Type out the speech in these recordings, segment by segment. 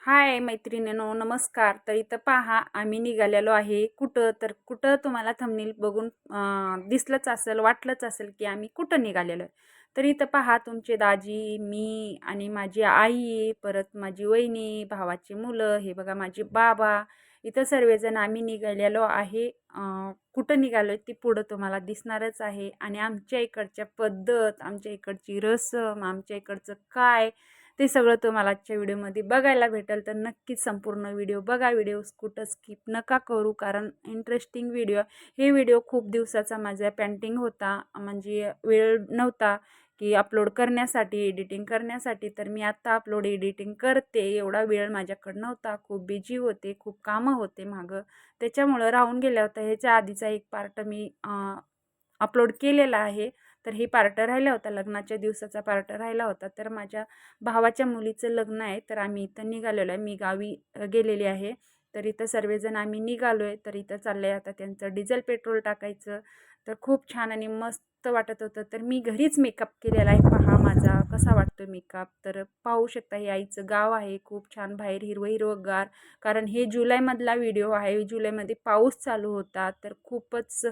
हाय मैत्रिणींनो, नमस्कार. तर इथं पहा आम्ही निघालेलो आहे कुठं, तर कुठं तुम्हाला थंबनेल बघून दिसलंच असेल, वाटलंच असेल की आम्ही कुठं निघालेलो आहे. तर इथं पहा तुमचे दाजी, मी आणि माझी आई, परत माझी वहिनी, भावाची मुलं, हे बघा माझे बाबा, इथं सर्वजण आम्ही निघालेलो आहे. कुठं निघालो आहे ती पुढं तुम्हाला दिसणारच आहे. आणि आमच्या इकडच्या पद्धत, आमच्या इकडची रसम, आमच्या इकडचं काय ते सगळं तुम्हाला आजच्या व्हिडिओमध्ये बघायला भेटेल. तर नक्कीच संपूर्ण व्हिडिओ बघा. व्हिडिओ कुठं स्किप नका करू, कारण इंटरेस्टिंग व्हिडिओ. हे व्हिडिओ खूप दिवसाचा माझा पेंटिंग होता, म्हणजे वेळ नव्हता की अपलोड करण्यासाठी, एडिटिंग करण्यासाठी. तर मी आत्ता अपलोड एडिटिंग करते. एवढा वेळ माझ्याकडं नव्हता, खूप बिझी होते, खूप कामं होते मागं, त्याच्यामुळं राहून गेल्या होत्या. ह्याच्या आधीचा एक पार्ट मी अपलोड केलेला आहे. तर हे पार्ट राहिला होता, लग्नाच्या दिवसाचा पार्ट राहिला होता. तर माझ्या भावाच्या मुलीचं लग्न आहे, तर आम्ही इथं निघालेलो आहे. मी गावी गेलेली आहे. तर इथं सर्वजण आम्ही निघालो आहे. तर इथं चाललं आहे आता त्यांचं डिझेल पेट्रोल टाकायचं. तर खूप छान आणि मस्त वाटत होतं. तर मी घरीच मेकअप केलेला आहे. पहा माझा कसा वाटतो मेकअप. तर पाहू शकता, हे आईचं गाव आहे. खूप छान बाहेर हिरवं हिरवंगार, कारण हे जुलैमधला व्हिडिओ आहे. जुलैमध्ये पाऊस चालू होता. तर खूपच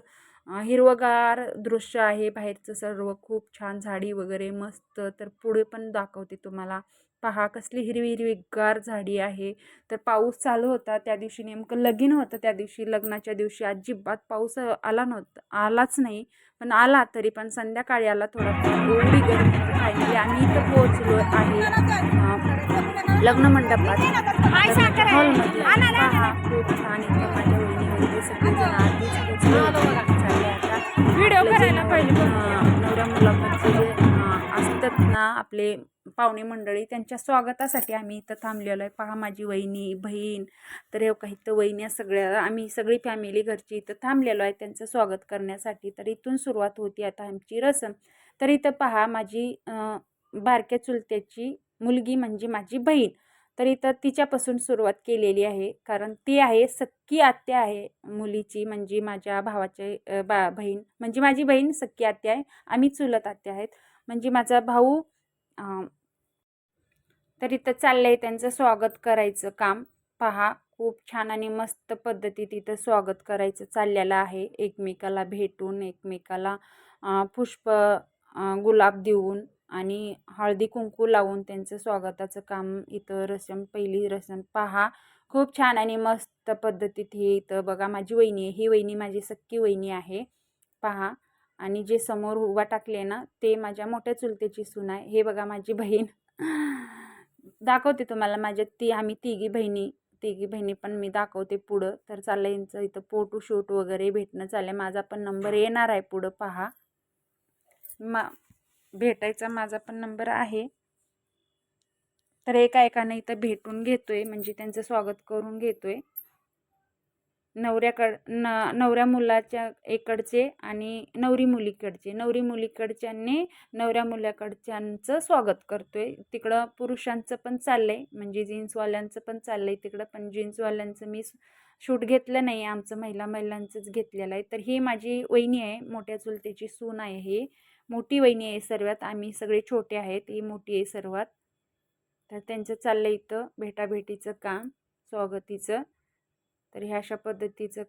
हिरवंगार दृश्य आहे. बाहेरचं सर्व खूप छान, झाडी वगैरे मस्त. तर पुढे पण दाखवते तुम्हाला. पहा कसली हिरवी हिरवीगार झाडी आहे. तर पाऊस चालू होता त्या दिवशी, नेमकं लगीन होतं त्या दिवशी. लग्नाच्या दिवशी अजिबात पाऊस आला नव्हता, आलाच नाही. पण आला तरी पण संध्याकाळी आला थोडाफार. एवढी गर्दी होती. फायनली आम्ही इथं पोहोचलो आहे लग्न मंडपात, लग्नाच्या हॉलमध्ये. पहा खूप छान. इथं माझ्या वहिनी वगैरे सगळेजण आधीच पोहोचले होते. चालले आता व्हिडिओ आपलं जे करायला पाहिजे. नवऱ्या मुलाकडचे जे असतात ना आपले पाहुणे मंडळी, त्यांच्या स्वागतासाठी आम्ही इथं थांबलेलो आहे. पहा माझी वहिनी, बहीण, तर हे काही इथं वहिन्या सगळ्या, आम्ही सगळी फॅमिली घरची इथं थांबलेलो आहे त्यांचं स्वागत करण्यासाठी. तर इथून सुरुवात होती आता आमची रसम. तर इथं पहा माझी बारक्या चुलत्याची मुलगी म्हणजे माझी बहीण. तर इथं तिच्यापासून सुरुवात केलेली आहे, कारण ती आहे सख्खी आत्या आहे मुलीची, म्हणजे माझ्या भावाचे बहीण, म्हणजे माझी बहीण सख्खी आत्या आहे. आम्ही चुलत आत्या आहेत, म्हणजे माझा भाऊ. तर इथं चाललंय त्यांचं स्वागत करायचं काम. पहा खूप छान आणि मस्त पद्धतीत इथं स्वागत करायचं चाललेलं आहे. एकमेकाला भेटून, एकमेकाला पुष्प, गुलाब देऊन आणि हळदी कुंकू लावून त्यांचं स्वागताचं काम. इथं रसम, पहिली रसम पहा खूप छान आणि मस्त पद्धतीत. हे इथं बघा माझी वहिनी आहे, ही वहिनी माझी सख्खी वहिनी आहे. पहा, आणि जे समोर उभा टाकले ना ते माझ्या मोठ्या चुलतेची सून आहे. हे बघा माझी बहीण. दाखवते तुम्हाला माझ्या आम्ही तिघी बहिणी पण मी दाखवते पुढं. तर चाललं यांचं इथं फोटो शूट वगैरे भेटणं चाललंय. माझा पण नंबर येणार आहे पुढं. पहा भेटायचा माझा पण नंबर आहे. तर एका एकाने इथं भेटून घेतोय, म्हणजे त्यांचं स्वागत करून घेतोय. नवऱ्या मुलाच्या इकडचे आणि नवरी मुलीकडच्यांनी नवऱ्या मुलाकडच्यांचं स्वागत करतोय. तिकडं पुरुषांचं पण चाललंय, म्हणजे जीन्सवाल्यांचं पण चाललंय तिकडं. पण जीन्सवाल्यांचं मी शूट घेतलं नाही, आमचं महिलांचंच घेतलेलं आहे. तर ही माझी वहिनी आहे, मोठ्या चुलतेची सून आहे. ही मोठी वहिनी आहे सर्वात, आम्ही सगळे छोटे आहेत, ही मोठी आहे सर्वात. तर त्यांचं चाललंय इथं भेटाभेटीचं काम, स्वागतीचं. तर ह्या अशा पद्धतीचं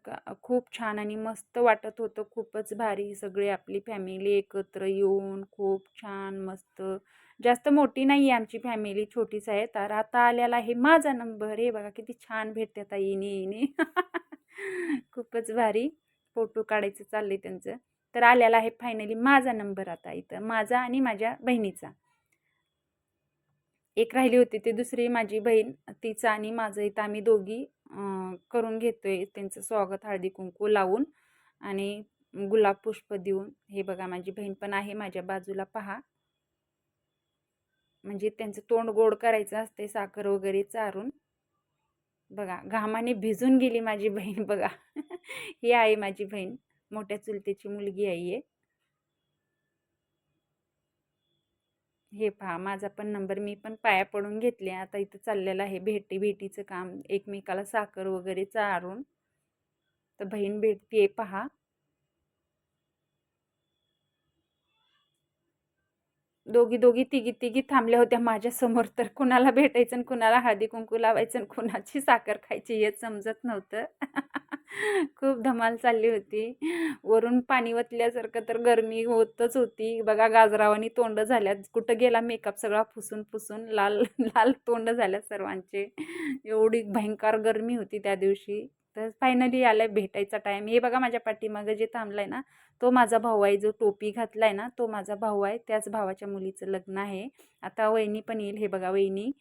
खूप छान आणि मस्त वाटत होतं. खूपच भारी, सगळे आपली फॅमिली एकत्र येऊन खूप छान मस्त. जास्त मोठी नाही आहे आमची फॅमिली, छोटीच आहे. तर आता आलेला आहे माझा नंबर. हे बघा किती छान भेटतात येणे खूपच भारी. फोटो काढायचं चाललंय त्यांचं. तर आलेला आहे फायनली माझा नंबर आता इथं, माझा आणि माझ्या बहिणीचा. एक राहिली होती ती दुसरी माझी बहीण, तिचं आणि माझं इथं आम्ही दोघी करून घेतोय त्यांचं स्वागत, हळदी कुंकू लावून आणि गुलाब पुष्प देऊन. हे बघा माझी बहीण पण आहे माझ्या बाजूला. पहा, म्हणजे त्यांचं तोंड गोड करायचं असते साखर वगैरे चारून. बघा घामाने भिजून गेली माझी बहीण बघा. ही आहे माझी बहीण, मोठ्या चुलतेची मुलगी आहे. हे पहा माझा पण नंबर, मी पण पाया पडून घेतले. आता इथं चाललेलं आहे भेटीचं काम, एकमेकाला साखर वगैरे चारून. तर बहीण भेटतीये पहा. दोघी दोघी तिघी तिघी थांबल्या होत्या माझ्यासमोर. तर कुणाला भेटायचं आणि कुणाला हळदी कुंकू लावायचं आणि कुणाची साखर खायची हे समजत नव्हतं. खूप धमाल चालली होती. वरून पाणी वतल्यासारखं तर गरमी होतच होती. बघा गाजरावानी तोंड झाल्यात. कुठं गेला मेकअप सगळा पुसून पुसून लाल लाल तोंड झाल्यात सर्वांचे. एवढी भयंकर गरमी होती त्या दिवशी. तर फायनली आलाय भेटायचा टाईम. हे बघा माझ्या पाठीमागं जे थांबलाय ना, तो माझा भाऊ आहे. जो टोपी घातलाय ना, तो माझा भाऊ आहे. त्याच भावाच्या मुलीचं लग्न आहे. आता वहिनी पण येईल. हे बघा वहिनी.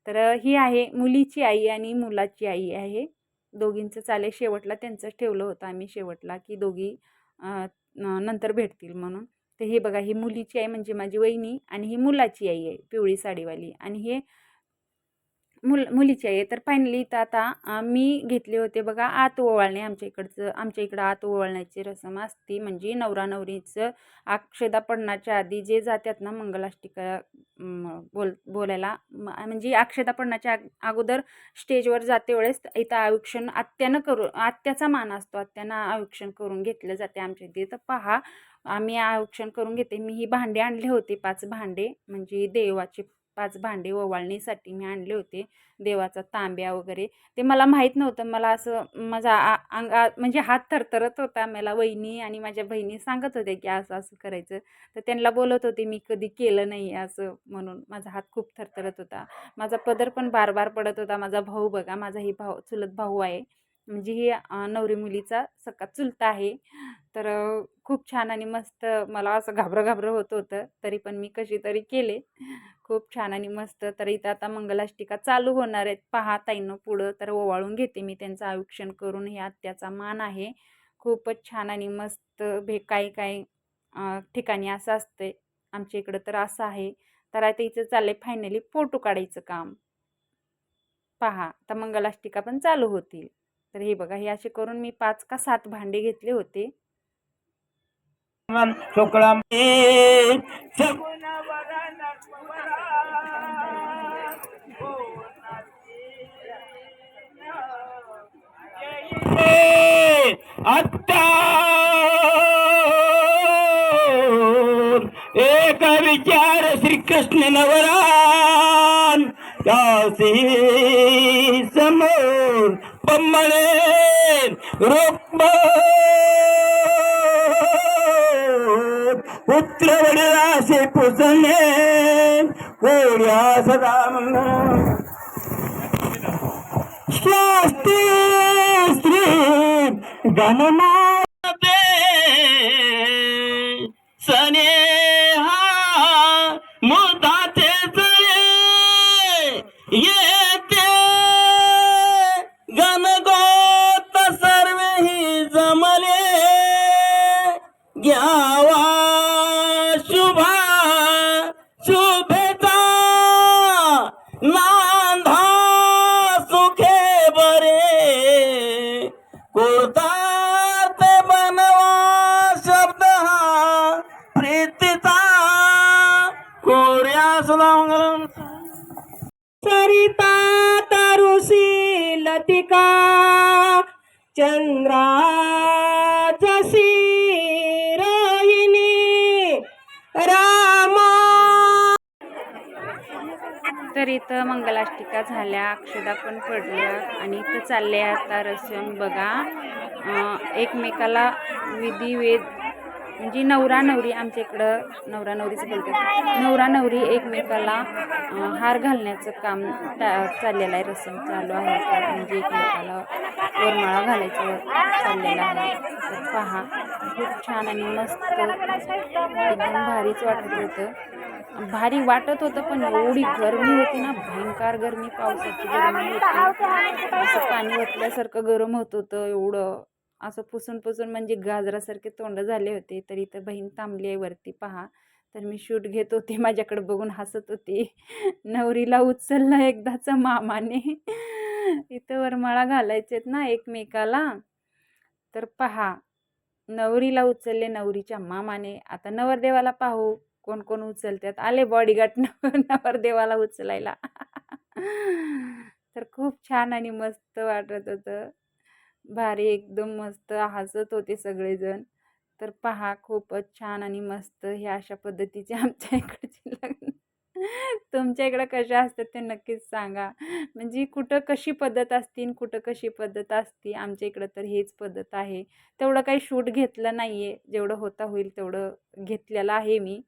तर ही आहे मुलीची आई आणि मुलाची आई आहे. दोघींचं चाले शेवटला त्यांचंच ठेवलं होतं आम्ही शेवटला, की दोघी नंतर भेटतील म्हणून. तर हे बघा ही मुलीची आई म्हणजे माझी वहिनी आणि ही मुलाची आई आहे पिवळी साडीवाली आणि हे मुलीची आहे. तर फायनली तर आता मी घेतले होते बघा आत ओवाळणे. आमच्या इकडं आत ओवाळण्याची रसम असती. म्हणजे नवरा नवरीचं अक्षदा पडण्याच्या आधी जे जातात ना मंगलाष्टिका बोलायला म्हणजे अक्षदा पडण्याच्या अगोदर स्टेजवर जाते वेळेस इथं आयुक्षण आत्याचा मान असतो. आत्यानं आयुक्षण करून घेतलं जाते आमच्या इथे. तर पहा आम्ही आयुक्षण करून घेते. मी ही भांडे आणले होते 5 भांडे म्हणजे देवाचे 5 भांडे ओवाळणीसाठी मी आणले होते. देवाचा तांब्या वगैरे. ते मला माहीत नव्हतं. मला असं माझा म्हणजे हात थरथरत होता. मला वहिनी आणि माझ्या बहिणी सांगत होत्या, की असं-असं करायचं. तर त्यांना बोलत होते, मी कधी केलं नाही असं म्हणून. माझा हात खूप थरथरत होता. माझा पदर पण बार-बार पडत होता. माझा भाऊ बघा, माझा ही चुलत भाऊ आहे. म्हणजे ही नवरी मुलीचा सख्खा चुलता आहे. तर खूप छान आणि मस्त मला असं घाबरं-घाबरं होत होतं. तरी पण मी कशी तरी केले. खूप छान आणि मस्त. तर इथं आता मंगलाष्टिका चालू होणार आहेत. पहा ताईंनो पुढं तर ओवाळून घेते मी त्यांचं आयुक्षण करून. हे आत्याचा मान आहे. खूपच छान आणि मस्त काही-काही ठिकाणी असं असतंय. आमच्या इकडं तर असं आहे. तर आता इथं चाललंय फायनली फोटो काढायचं काम. पहा आता मंगलाष्टिका पण चालू होतील. तर हे बघा हे असे करून मी 5 का 7 भांडे घेतले होते. शुक्लम एक विचार श्रीकृष्ण नवरान त्यासी समोर पम्मणे रुक्म पुत्र वडिलासे पुसणे कोड्या सदा स्वस्ति स्त्री गणनाते सनेहा मुदाते जळे येते गणगोत सर्वही जमले घ्यावा शुभा शुभेचा नांदा सुखे बरे कोर्तात बनवा शब्द हा प्रीतीचा कोऱ्या सुदांगरम सरिता तरुसी लतिका चंद्रा जसी रोहिणी रामा. तर इथं मंगलाष्टिका झाल्या, अक्षदा पण पडल्या आणि इथं चालले आता रसम बघा. एकमेकाला विधिवेद म्हणजे नवरा नवरी आमच्या इकडं नवरा नवरीचं बोलतात. नवरा नवरी एकमेकाला हार घालण्याचं काम चाललेलं आहे. रसम चालू आहे. म्हणजे एकमेकाला वरमाळा घालायचं चाललेलं आहे. तर पहा खूप छान आणि मस्त एकदम भारीच वाटत होतं. भारी वाटत होतं पण एवढी गरमी होती ना, भयंकर गरमी, पावसाची गरमी होती. असं पाणी ओतल्यासारखं गरम होत होतं एवढं. असं पुसून पुसून म्हणजे गाजरासारखे तोंड झाले होते. तर इथं बहीण थांबली आहे वरती पहा. तर मी शूट घेत होते. माझ्याकडे बघून हसत होती. नवरीला उचललं एकदाच मामाने. इथं वरमाळा घालायचेत ना एकमेकाला. तर पहा नवरीला उचलले नवरीच्या मामाने. आता नवरदेवाला पाहू कोण कोण उचलतात. आले बॉडीगार्ड नवरदेवाला उचलायला. तर खूप छान आणि मस्त वाटत होतं. भारी एकदम मस्त हसत होते सगळेजण. तर पहा खूपच छान आणि मस्त ह्या अशा पद्धतीचे आमच्या इकडचे लग्न. तुमच्या इकडं कशा असतात ते नक्कीच सांगा. म्हणजे कुठं कशी पद्धत असते आणि कुठं कशी पद्धत असते. आमच्या इकडं तर हीच पद्धत आहे. तेवढं काही शूट घेतलं नाहीये. जेवढं होता होईल तेवढं घेतलेलं आहे मी.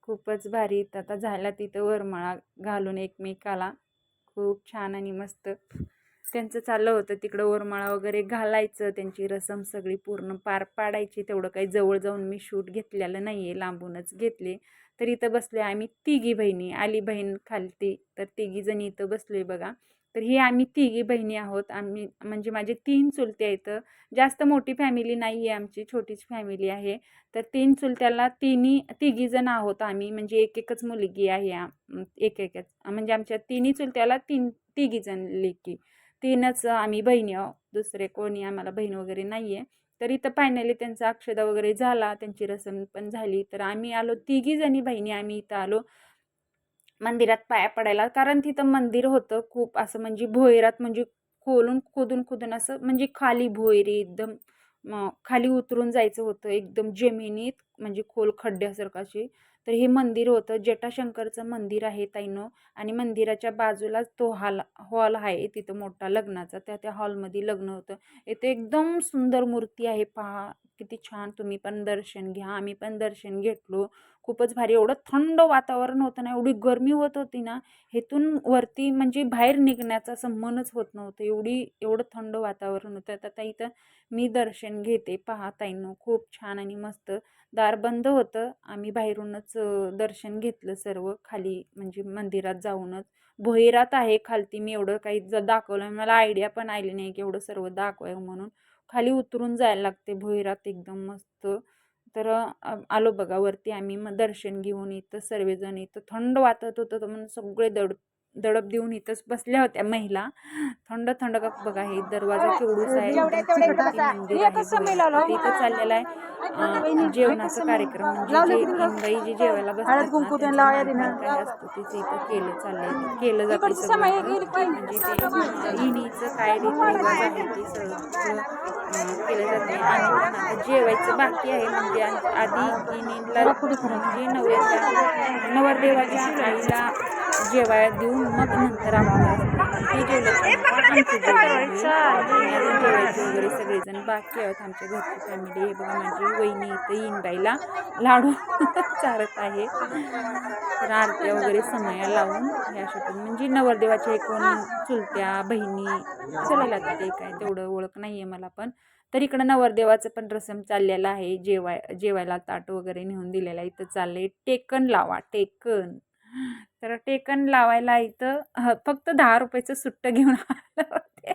खूपच भारी. आता झाला तिथं वरमाळा घालून एकमेकाला. खूप छान आणि मस्त त्यांचं चाललं होतं तिकडं वरमाळा वगैरे घालायचं. त्यांची रसम सगळी पूर्ण पार पाडायची. तेवढं काही जवळ जाऊन मी शूट घेतलेलं नाही आहे, लांबूनच घेतले. तर इथं बसले आम्ही तिघी बहिणी. आली बहीण खालती, तर तिघीजणी इथं बसलोय बघा. तर ही आम्ही तिघी बहिणी आहोत. आम्ही म्हणजे माझे 3 चुलते आहेत. जास्त मोठी फॅमिली नाही आहे आमची, छोटीच फॅमिली आहे. तर 3 चुलत्याला तिघीजण आहोत आम्ही. म्हणजे एक-एकच मुलगी आहे. एक-एकच म्हणजे आमच्या तिन्ही चुलत्याला तिघीजण लेकी. 3च आम्ही बहिणी आहोत. दुसरे कोणी आम्हाला बहीण वगैरे नाही आहे. तर इथं फायनली त्यांचा अक्षदा वगैरे झाला. त्यांची रसम पण झाली. तर आम्ही आलो तिघीजणी बहिणी आम्ही इथं आलो मंदिरात पाया पडायला. कारण तिथं मंदिर होतं खूप असं म्हणजे भोयरात म्हणजे खोदून असं म्हणजे खाली भोयरी एकदम खाली उतरून जायचं होतं एकदम जमिनीत म्हणजे खोल खड्ड्यासारखं अशी. तर हे मंदिर होतं जटाशंकरचं मंदिर आहे ताईनो. आणि मंदिराच्या बाजूलाच तो हॉल आहे तिथं मोठा लग्नाचा. त्या हॉलमध्ये लग्न होतं. इथे एकदम सुंदर मूर्ती आहे पहा. किती छान. तुम्ही पण दर्शन घ्या. आम्ही पण दर्शन घेतलो. खूपच भारी. एवढं थंड वातावरण होतं ना, एवढी गरमी होत होती ना, हेतून वरती म्हणजे बाहेर निघण्याचं असं मनच होत नव्हतं. एवढं थंड वातावरण होतं. तर आता इथं मी दर्शन घेते. पहा ताईंनो, खूप छान आणि मस्त. दार बंद होतं. आम्ही बाहेरूनच दर्शन घेतलं सर्व खाली म्हणजे मंदिरात जाऊनच. भोईरात आहे खालती. मी एवढं काही दाखवलं मला आयडिया पण आली नाही की एवढं सर्व दाखवावं म्हणून. खाली उतरून जायला लागते भोईरात एकदम मस्त. तर आलो बघा वरती आम्ही. मग दर्शन घेऊन इथं सर्वजण इथं थंड वाटत होतं तर म्हणून सगळे दडप देऊन इथंच बसल्या होत्या महिला. थंड थंड बघा हे दरवाजा केवढूच आहे. एकदम वरती मंदिर आहे भोयरात. आता इथं चाललेलं आहे जेवणाचा कार्यक्रम. म्हणजे जे इनबाई जे जेवायला बसतात ना त्यांचं मानपान काय असतं तेच इथं केलं जाते सगळं इथं. म्हणजे ते इणीचं काय रीतिरिवाज आहे ते सगळं केलं जाते. आम्ही पण आता जेवायचं बाकी आहे. म्हणजे आधी इनीला म्हणजे नवरदेवाच्या आईला जेवायला देऊन मग नंतर आपलं असते. मग ते जेवल्याच्यानंतर आमचं जेवण होईल. आणि अजून जेवायचे वगैरे सगळेजण बाकी आहेत आमच्या घरची फॅमिली. हे बघा माझी वहिनी इथं इनबाईला लाडू चारत आहे. तर आरत्या वगैरे समया लावून ह्या अशा म्हणजे नवरदेवाच्या एकूण चुलत्या बहिणी असेल आता ते काय तेवढं ओळख नाही आहे मला पण. तर इकडं नवरदेवाचं पण रसम चाललेला आहे. जेवायला ताट वगैरे नेऊन दिलेला इथं चाललंय टेकन लावा टेकन. तर टेकन लावायला इथं फक्त 10 रुपयाचं सुट्ट घेऊन आले होते.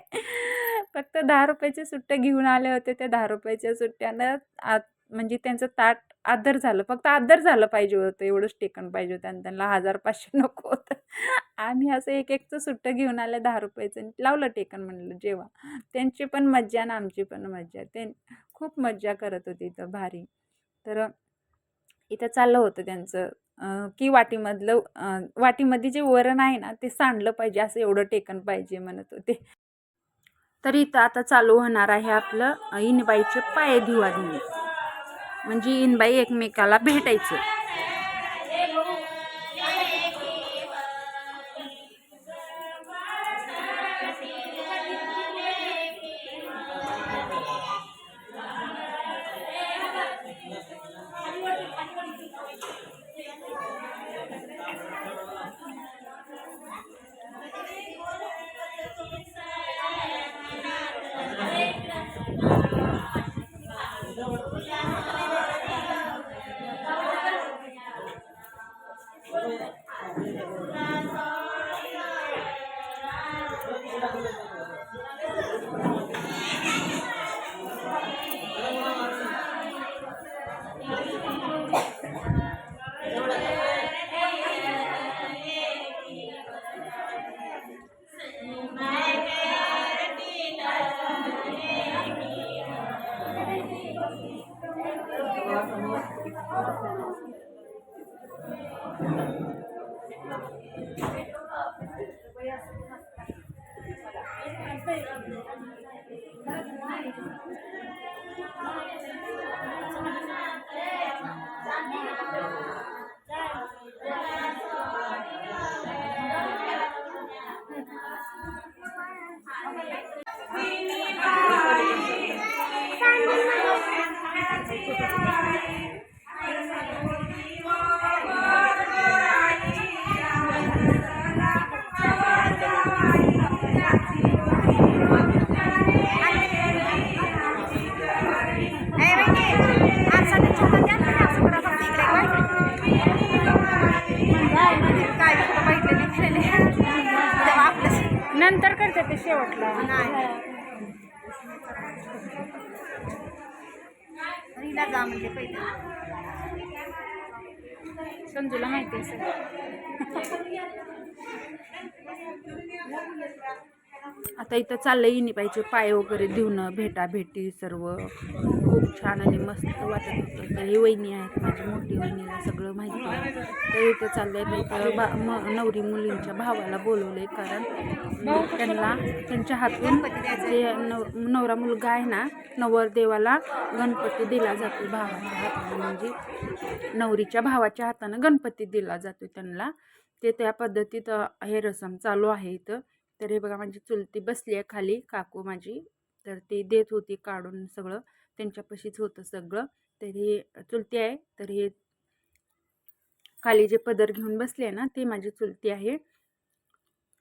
फक्त 10 रुपयाचे सुट्टे घेऊन आले होते. त्या 10 रुपयाच्या सुट्ट्यानं म्हणजे त्यांचं ताट आदर झालं. फक्त आदर झालं पाहिजे होतं. एवढंच टेकन पाहिजे होतं आणि त्यांना 1000-500 नको होतं. आम्ही असं एक-एकचं सुट्टं घेऊन आलं 10 रुपयाचं आणि लावलं टेकन म्हणलं जेवा. त्यांची पण मज्जा आणि आमची पण मज्जा. ते खूप मज्जा करत होती इथं भारी. तर इथं चाललं होतं त्यांचं की वाटीमध्ये जे वरण आहे ना ते सांडलं पाहिजे असं एवढं टेकन पाहिजे म्हणत होते. तर इथं आता चालू होणार आहे आपलं इनबाईचे पाय धुवाधुवी. म्हणजे इनबाई एकमेकाला भेटायचं. नंतर करते ते शेवटला. म्हणजे पहिले संजूला माहिती आहे सगळं. आता इथं चाललंय इनिबाईचे पाय वगैरे धुणं, भेटाभेटी सर्व खूप छान आणि मस्त वाटत होतं. तर ही वहिनी आहेत माझी मोठी, वहिनीला सगळं माहिती आहे. तर इथं चाललंय इथं नवरी मुलींच्या भावाला बोलवलंय, कारण त्यांना त्यांच्या हातून जे नवरा मुलगा आहे ना, नवरदेवाला गणपती दिला जातो भावाच्या हाताने, म्हणजे नवरीच्या भावाच्या हातानं गणपती दिला जातो त्यांना. ते त्या पद्धतीत हे रसम चालू आहे इथं. तर हे बघा माझी चुलती बसली आहे खाली, काकू माझी, तर ती देत होती काढून सगळं, त्यांच्यापाशीच होतं सगळं. तर हे चुलती आहे. तर हे खाली जे पदर घेऊन बसले आहे ना, ते माझी चुलती आहे.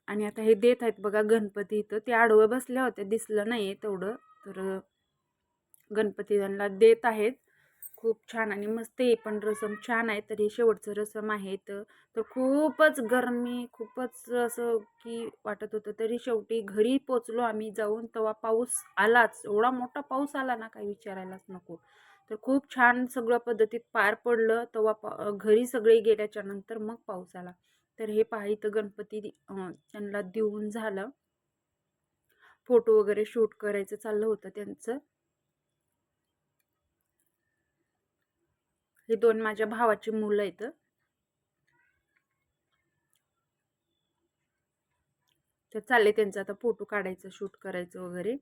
आणि आता हे देत आहेत बघा गणपती इथं. ते आडवं बसल्या होत्या, दिसलं नाही तेवढं. तर गणपती त्यांना देत आहेत. खूप छान आणि मस्त हे पण रसम छान आहे. तर हे शेवटचं रसम आहे. तर खूपच गरमी, खूपच असं की वाटत होतं. तरी शेवटी घरी पोचलो आम्ही जाऊन, तेव्हा पाऊस आलाच. एवढा मोठा पाऊस आला ना, काही विचारायलाच नको. तर खूप छान सगळं पद्धतीत पार पडलं. तेव्हा घरी सगळे गेल्याच्या नंतर मग पाऊस आला. तर हे पहा इथं गणपती त्यांना देऊन झालं. फोटो वगैरे शूट करायचं चाललं होतं त्यांचं. हे 2 माझ्या भावाची मुलं आहेत. तर चालले त्यांचं आता फोटो काढायचं, शूट करायचं वगैरे.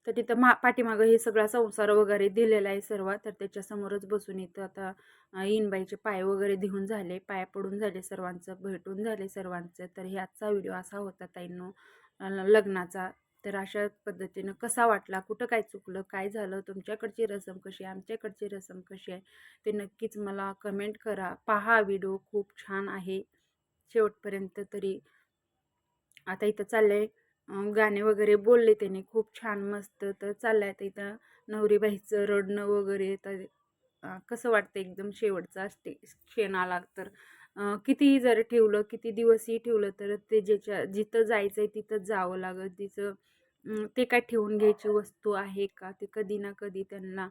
तर तिथं पाठीमागं हे सगळा संसार वगैरे दिलेला आहे सर्व. तर त्याच्यासमोरच बसून इथं आता इनबाईचे पाय वगैरे धुवून झाले, पाया पडून झाले सर्वांचं, भेटून झाले सर्वांचं. तर हे आजचा व्हिडिओ असा होता ताईंनो लग्नाचा. तर अशा पद्धतीनं कसा वाटला, कुठं काय चुकलं, काय झालं, तुमच्याकडची रसम कशी आहे, आमच्याकडची रसम कशी आहे, ते नक्कीच मला कमेंट करा. पहा व्हिडिओ खूप छान आहे शेवटपर्यंत. तरी आता इथं चाललंय गाणे वगैरे बोलले त्याने खूप छान मस्त. तर चाललंय आता इथं नवरीबाईचं रडणं वगैरे. तर कसं वाटतं एकदम शेवटचा क्षण आला तर कितीही जर ठेवलं, किती दिवसही ठेवलं, तर ते जिथं जायचंय तिथं जावं लागत. तिचं ते काय ठेवून घ्यायची वस्तू आहे का? ते कधी ना कधी त्यांना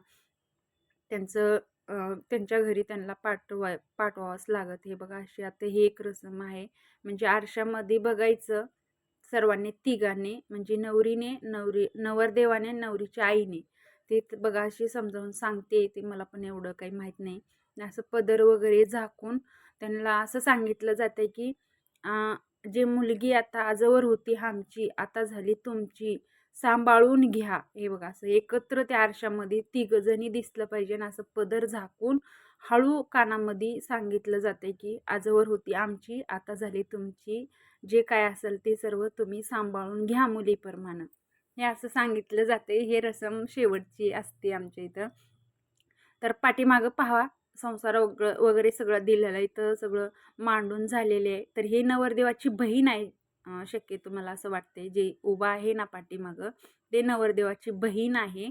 त्यांचं त्यांच्या घरी त्यांना पाठवावंच लागत. हे बघा अशी आता ही एक रसम आहे. म्हणजे आरशामध्ये बघायचं सर्वांनी तिघांनी, म्हणजे नवरदेवाने, नवरीच्या आईने. ते बघा अशी समजावून सांगते. ते मला पण एवढं काही माहीत नाही. असं पदर वगैरे झाकून त्यांना असं सांगितलं जातं की जे मुलगी आता आजवर होती आमची, आता झाली तुमची, सांभाळून घ्या. हे बघा असं एकत्र त्या आरशामध्ये तिघजणी दिसलं पाहिजे आणि असं पदर झाकून हळू कानामध्ये सांगितलं जाते की आजवर होती आमची, आता झाली तुमची, जे काय असेल ते सर्व तुम्ही सांभाळून घ्या मुलीप्रमाणे. हे असं सांगितलं जाते. हे रसम शेवटची असते आमच्या इथं. तर पाठीमागं पहा संसार वगैरे सगळं दिलेलं आहे. इथं सगळं मांडून झालेले आहे. तर हे नवरदेवाची बहीण आहे. शक्यतो मला असं वाटते जे उभा आहे ना पाठीमागं, ते नवरदेवाची बहीण आहे.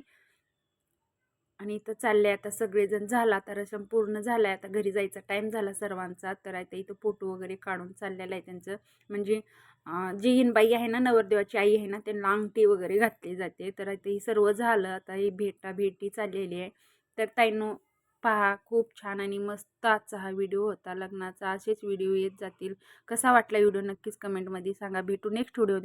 आणि इथं चालले आता सगळेजण. झाला आता रसम पूर्ण झालाय. आता घरी जायचा टाईम झाला सर्वांचा. तर आता इथं फोटो वगैरे काढून चाललेलं आहे त्यांचं. म्हणजे जी हिनबाई आहे ना, नवरदेवाची आई आहे ना, त्यांना अंगठी वगैरे घातली जाते. तर आता हे सर्व झालं. आता ही भेटाभेटी चाललेली आहे. तर ताईंनो पहा खूप छान आणि मस्त आजचा हा व्हिडिओ होता लग्नाचा. असेच व्हिडिओ येत जातील. कसा वाटला व्हिडिओ नक्कीच कमेंटमध्ये सांगा. भेटू नेक्स्ट व्हिडिओ.